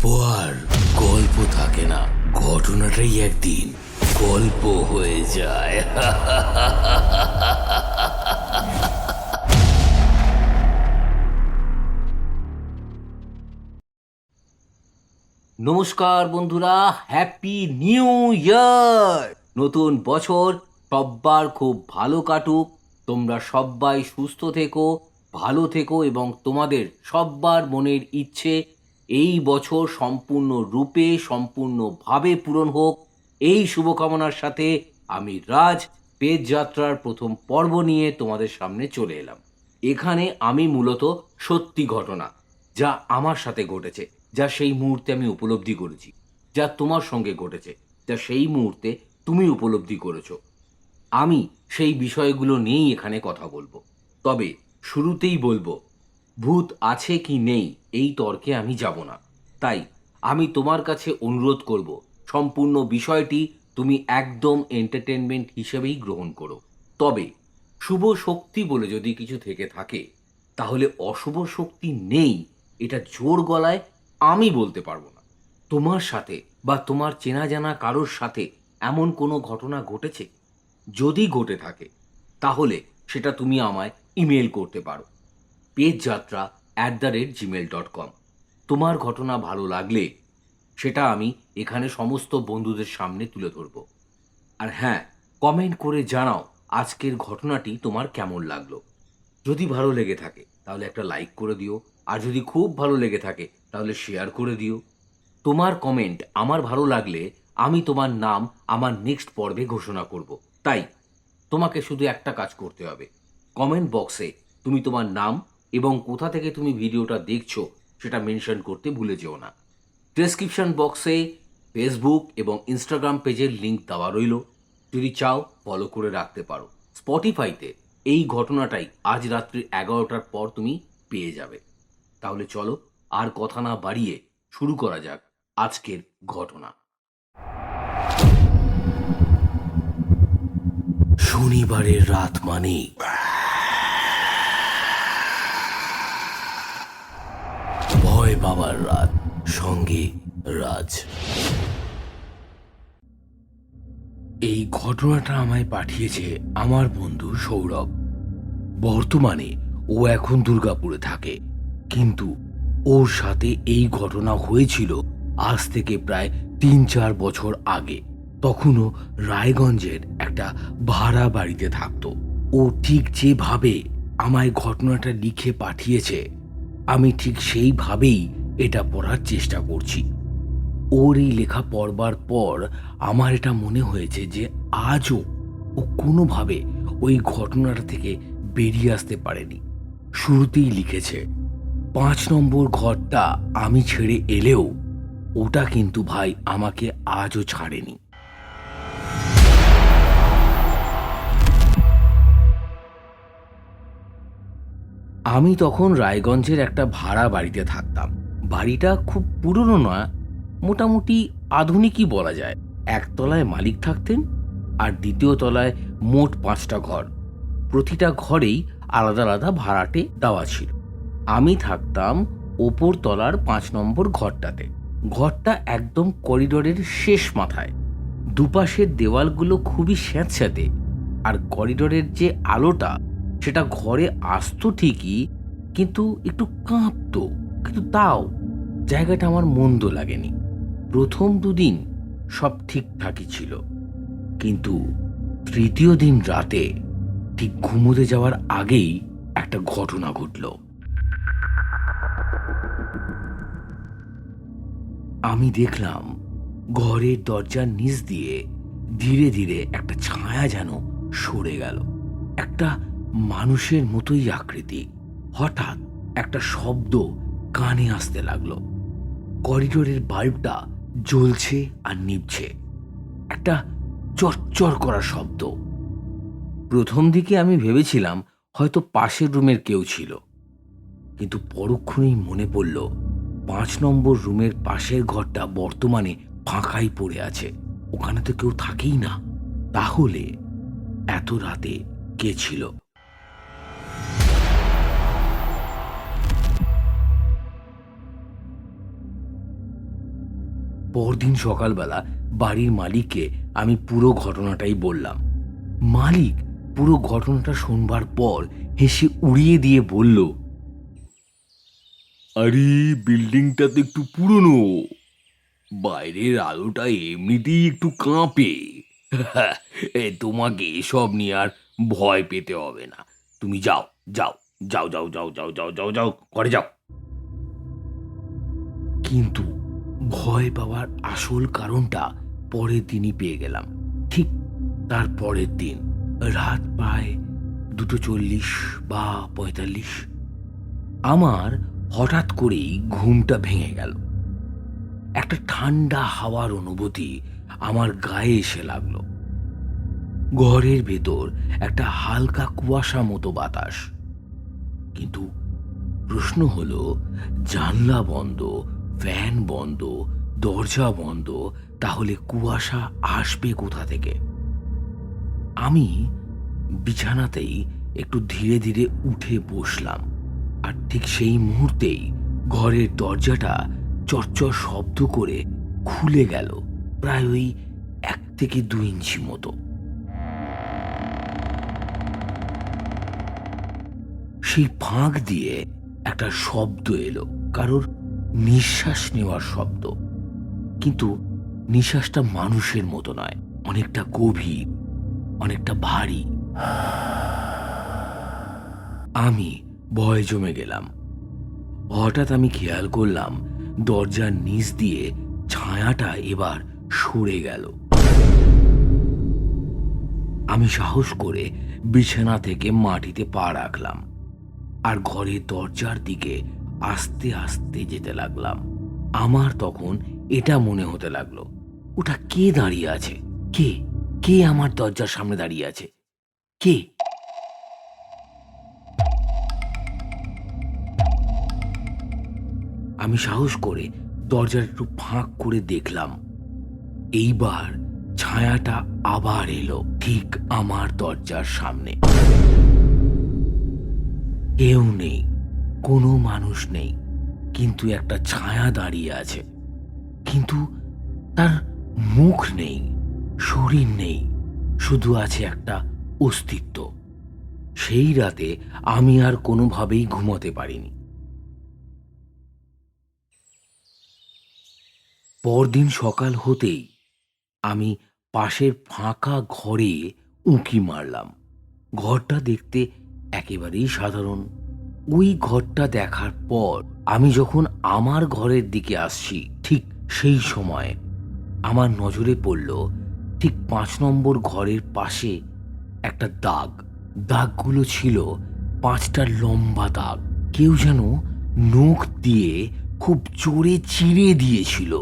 আর গল্প থাকে না, ঘটনাটাই একদিন গল্প হয়ে যায়। নমস্কার বন্ধুরা, হ্যাপি নিউ ইয়ার। নতুন বছর সব্বার খুব ভালো কাটুক। তোমরা সবাই সুস্থ থেকো, ভালো থেকো এবং তোমাদের সব্বার মনের ইচ্ছে এই বছর সম্পূর্ণ রূপে সম্পূর্ণভাবে পূরণ হোক, এই শুভকামনার সাথে আমি রাজ পেজ যাত্রার প্রথম পর্ব নিয়ে তোমাদের সামনে চলে এলাম। এখানে আমি মূলত সত্যি ঘটনা, যা আমার সাথে ঘটেছে, যা সেই মুহূর্তে আমি উপলব্ধি করেছি, যা তোমার সঙ্গে ঘটেছে, যা সেই মুহূর্তে তুমি উপলব্ধি করেছো, আমি সেই বিষয়গুলো নিয়েই এখানে কথা বলবো। তবে শুরুতেই বলবো, ভূত আছে কি নেই এই তর্কে আমি যাব না। তাই আমি তোমার কাছে অনুরোধ করব, সম্পূর্ণ বিষয়টি তুমি একদম এন্টারটেনমেন্ট হিসেবেই গ্রহণ করো। তবে শুভ শক্তি বলে যদি কিছু থেকে থাকে, তাহলে অশুভ শক্তি নেই এটা জোর গলায় আমি বলতে পারবো না। তোমার সাথে বা তোমার চেনা জানা কারোর সাথে এমন কোনো ঘটনা ঘটেছে? যদি ঘটে থাকে তাহলে সেটা তুমি আমায় ইমেল করতে পারো, pejjatra@gmail.com। তোমার ঘটনা ভালো লাগলে সেটা আমি এখানে সমস্ত বন্ধুদের সামনে তুলে ধরব। আর হ্যাঁ, কমেন্ট করে জানাও আজকের ঘটনাটি তোমার কেমন লাগলো। যদি ভালো লেগে থাকে তাহলে একটা লাইক করে দিও, আর যদি খুব ভালো লেগে থাকে তাহলে শেয়ার করে দিও। তোমার কমেন্ট আমার ভালো লাগলে আমি তোমার নাম আমার নেক্সট পর্বে ঘোষণা করব। তাই তোমাকে শুধু একটা কাজ করতে হবে, কমেন্ট বক্সে তুমি তোমার নাম এবং কোথা থেকে তুমি ভিডিওটা দেখছো সেটা মেনশন করতে ভুলে যেও না। ডেসক্রিপশন বক্সে ফেসবুক এবং ইনস্টাগ্রাম পেজের লিংক দেওয়া রইল, যদি চাও ফলো করে রাখতে পারো। স্পটিফাইতে এই ঘটনাটাই আজ রাত্রি 11টার পর তুমি পেয়ে যাবে। তাহলে চলো আর কথা না বাড়িয়ে শুরু করা যাক আজকের ঘটনা। শনিবারের রাত মানে ভয় পাবার রাত, সঙ্গে রাজ। এই ঘটনাটা আমায় পাঠিয়েছে আমার বন্ধু সৌরভ। বর্তমানে ও এখন দুর্গাপুরে থাকে, কিন্তু ওর সাথে এই ঘটনা হয়েছিল আজ থেকে প্রায় 3-4 বছর আগে। তখনও রায়গঞ্জের একটা ভাড়া বাড়িতে থাকতো। ও ঠিক যেভাবে আমায় ঘটনাটা লিখে পাঠিয়েছে, আমি ঠিক সেইভাবেই এটা পড়ার চেষ্টা করছি। ওর এই লেখা পড়বার পর আমার এটা মনে হয়েছে যে আজও ও কোনোভাবে ওই ঘটনাটা থেকে বেরিয়ে আসতে পারেনি। শুরুতেই লিখেছে, 5 নম্বর ঘরটা আমি ছেড়ে এলেও ওটা কিন্তু ভাই আমাকে আজও ছাড়েনি। আমি তখন রায়গঞ্জের একটা ভাড়া বাড়িতে থাকতাম। বাড়িটা খুব পুরনো নয়, মোটামুটি আধুনিকই বলা যায়। একতলায় মালিক থাকতেন, আর দ্বিতীয় তলায় মোট 5টা ঘর। প্রতিটা ঘরেই আলাদা আলাদা ভাড়াটে দেওয়া ছিল। আমি থাকতাম ওপর তলার 5 নম্বর ঘরটাতে। ঘরটা একদম করিডোরের শেষ মাথায়। দুপাশের দেওয়ালগুলো খুবই স্যাঁতস্যাঁতে, আর করিডোরের যে আলোটা সেটা ঘরে আসতো ঠিকই, কিন্তু একটু কাঁপতো। কিন্তু তাও জায়গাটা আমার মন্দ লাগেনি। প্রথম 2 দিন সব ঠিকঠাকই ছিল, কিন্তু তৃতীয় দিন রাতে ঠিক ঘুমোতে যাওয়ার আগেই একটা ঘটনা ঘটল। আমি দেখলাম ঘরের দরজার নিচ দিয়ে ধীরে ধীরে একটা ছায়া যেন সরে গেল। একটা মানুষের মতোই আকৃতি। হঠাৎ একটা শব্দ কানে আসতে লাগলো। করিডোরের বাল্বটা জ্বলছে আর নিভছে। একটা চরচর করা শব্দ। প্রথম দিকে আমি ভেবেছিলাম হয়তো পাশের রুমের কেউ ছিল, কিন্তু পরক্ষণেই মনে পড়ল 5 নম্বর রুমের পাশের ঘরটা বর্তমানে ফাঁকাই পড়ে আছে। ওখানে তো কেউ থাকেই না। তাহলে এত রাতে কে ছিল? পরদিন সকালবেলা বাড়ির মালিককে আমি পুরো ঘটনাটাই বললাম। মালিক পুরো ঘটনাটা শুনবার পর হেসে উড়িয়ে দিয়ে বলল, আরে বিল্ডিংটা তো একটু পুরনো, বাইরের আলোটা এমনিতেই একটু কাঁপে। তোমাকে এসব নিয়ে আর ভয় পেতে হবে না। তুমি যাও যাও যাও যাও যাও যাও যাও যাও যাও ঘরে যাও। কিন্তু ভয় পাওয়ার আসল কারণটা পরের দিনই পেয়ে গেলাম। ঠিক তার পরের দিন রাত প্রায় 2:40 বা 45 আমার হঠাৎ করেই ঘুমটা ভেঙে গেল। একটা ঠান্ডা হাওয়ার অনুভূতি আমার গায়ে এসে লাগলো। ঘরের ভেতর একটা হালকা কুয়াশা মতো বাতাস। কিন্তু প্রশ্ন হলো, জানলা বন্ধ, ফ্যান বন্ধ, দরজা বন্ধ, তাহলে কুয়াশা আসবে কোথা থেকে? আমি বিছানাতেই একটু ধীরে ধীরে উঠে বসলাম, আর ঠিক সেই মুহূর্তেই ঘরের দরজাটা চরচর শব্দ করে খুলে গেল, প্রায় ওই 1 থেকে 2 ইঞ্চি মতো। সেই ফাঁক দিয়ে একটা শব্দ এলো, কারোর নিঃশ্বাস নেওয়ার শব্দ। কিন্তু নিঃশ্বাসটা মানুষের মতো নয়, অনেকটা গভীর, অনেকটা ভারী। আমি ভয়ে জমে গেলাম। হঠাৎ আমি খেয়াল করলাম দরজার নিচ দিয়ে ছায়াটা এবার সরে গেল। আমি সাহস করে বিছানা থেকে মাটিতে পা রাখলাম আর ঘরের দরজার দিকে আস্তে আস্তে যেতে লাগলাম। আমার তখন এটা মনে হতে লাগলো, ওটা কে দাঁড়িয়ে আছে? কে কে আমার দরজার সামনে দাঁড়িয়ে আছে? কে? আমি সাহস করে দরজার একটু ফাঁক করে দেখলাম। এইবার ছায়াটা আবার এলো ঠিক আমার দরজার সামনে। কেউ নেই, কোনো মানুষ নেই, কিন্তু একটা ছায়া দাঁড়িয়ে আছে। কিন্তু তার মুখ নেই, শরীর নেই, শুধু আছে একটা অস্তিত্ব। সেই রাতে আমি আর কোনোভাবেই ঘুমাতে পারিনি। পরদিন সকাল হতেই আমি পাশের ফাঁকা ঘরে উঁকি মারলাম। ঘরটা দেখতে একেবারেই সাধারণ। ওই ঘরটা দেখার পর আমি যখন আমার ঘরের দিকে আসছি, ঠিক সেই সময় আমার নজরে পড়ল ঠিক 5 নম্বর ঘরের পাশে একটা দাগ। দাগগুলো ছিল 5টা লম্বা দাগ। কেউ যেন নখ দিয়ে খুব জোরে চিড়ে দিয়েছিল।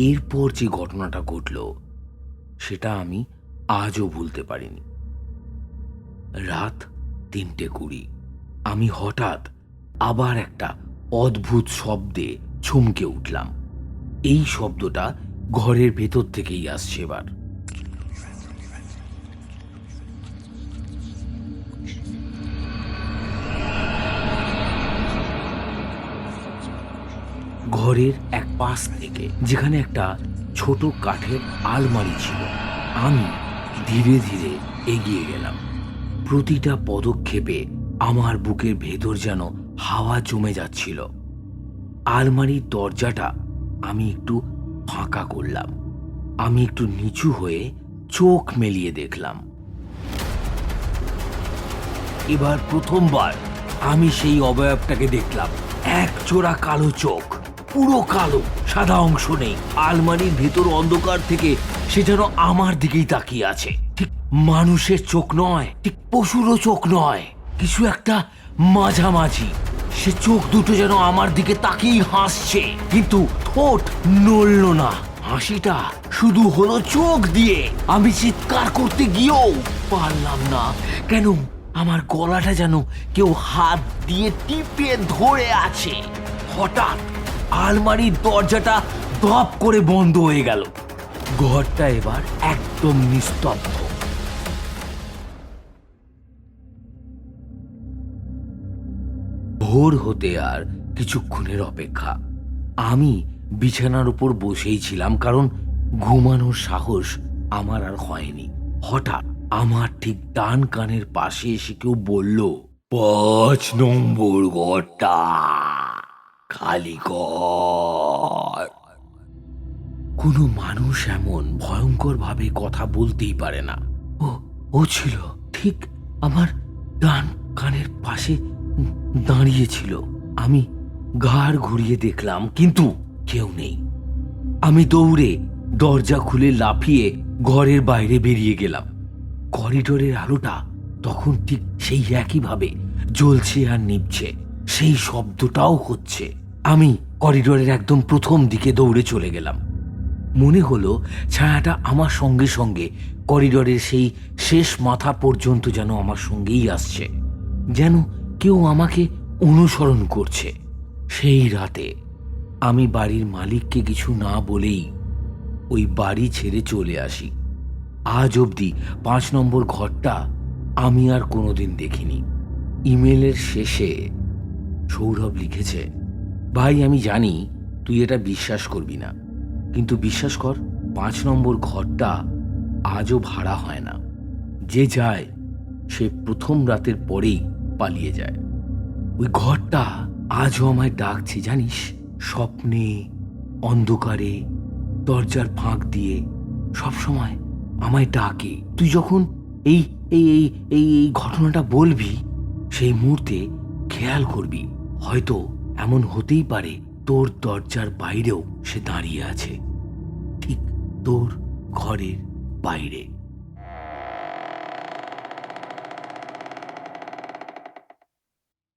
এরপর যে ঘটনাটা ঘটল সেটা আমি আজও ভুলতে পারিনি। রাত 3:20 আমি হঠাৎ আবার একটা অদ্ভুত শব্দে চমকে উঠলাম। এই শব্দটা ঘরের ভেতর থেকেই আসছে। এবার ঘরের এক পাশ থেকে, যেখানে একটা ছোট কাঠের আলমারি ছিল, আমি ধীরে ধীরে এগিয়ে গেলাম। প্রতিটা পদক্ষেপে আমার বুকের ভেতর যেন হাওয়া জমে যাচ্ছিল। আলমারির দরজাটা আমি একটু ফাঁকা করলাম। আমি একটু নিচু হয়ে চোখ মেলিয়ে দেখলাম। এবার প্রথমবার আমি সেই অবয়বটাকে দেখলাম। এক জোড়া কালো চোখ, পুরো কালো, সাদা অংশ নেই। আলমারির ভেতর অন্ধকার থেকে সে যেন আমার দিকেই তাকিয়ে আছে। ঠিক মানুষের চোখ নয়, ঠিক পশুরও চোখ নয়, কিছু একটা মাঝামাঝি। সে চোখ দুটো যেন আমার দিকে তাকিয়েই হাসছে, কিন্তু ঠোঁট নড়ল না। হাসিটা শুধু হলো চোখ দিয়ে। আমি চিৎকার করতে গিয়েও পারলাম না। কেন? আমার গলাটা যেন কেউ হাত দিয়ে টিপে ধরে আছে। হঠাৎ আলমারির দরজাটা ধপ করে বন্ধ হয়ে গেল। ঘরটা এবার একদম নিস্তব্ধ। ভোর হতে আর কিছুক্ষণের অপেক্ষা। আমি বিছানার উপর বসেই ছিলাম, কারণ ঘুমানোর সাহস আমার আর হয়নি। হঠাৎ আমার ঠিক ডান কানের পাশে এসে কেউ বলল, 5 নম্বর ঘরটা খালি কর। কোনো মানুষ এমন ভয়ঙ্কর ভাবে কথা বলতেই পারে না। ও ও ছিল ঠিক আমার ডান কানের পাশে দাঁড়িয়েছিল। আমি ঘাড় ঘুরিয়ে দেখলাম, কিন্তু কেউ নেই। আমি দৌড়ে দরজা খুলে লাফিয়ে ঘরের বাইরে বেরিয়ে গেলাম। করিডোরের আলোটা তখন ঠিক সেই একইভাবে জ্বলছে আর নিভছে, সেই শব্দটাও হচ্ছে। আমি করিডোরের একদম প্রথম দিকে দৌড়ে চলে গেলাম। মনে হলো ছায়াটা আমার সঙ্গে সঙ্গে করিডোরের সেই শেষ মাথা পর্যন্ত যেন আমার সঙ্গেই আসছে, যেন কেউ আমাকে অনুসরণ করছে। সেই রাতে আমি বাড়ির মালিককে কিছু না বলেই ওই বাড়ি ছেড়ে চলে আসি। আজ অবধি 5 নম্বর ঘরটা আমি আর কোনোদিন দেখিনি। ইমেলের শেষে সৌরভ লিখেছে, ভাই আমি জানি তুই এটা বিশ্বাস করবি না, কিন্তু বিশ্বাস কর 5 নম্বর ঘরটা আজও ভাড়া হয় না। যে যায় সে প্রথম রাতের পরেই পালিয়ে যায়। ওই ঘরটা আজও আমায় ডাকছে, জানিস, স্বপ্নে, অন্ধকারে, দরজার ফাঁক দিয়ে সবসময় আমায় ডাকে। তুই যখন এই এই এই এই এই ঘটনাটা বলবি, সেই মুহূর্তে খেয়াল করবি, হয়তো এমন হতেই পারে তোর দরজার বাইরেও সে দাঁড়িয়ে আছে, ঠিক তোর ঘরের বাইরে।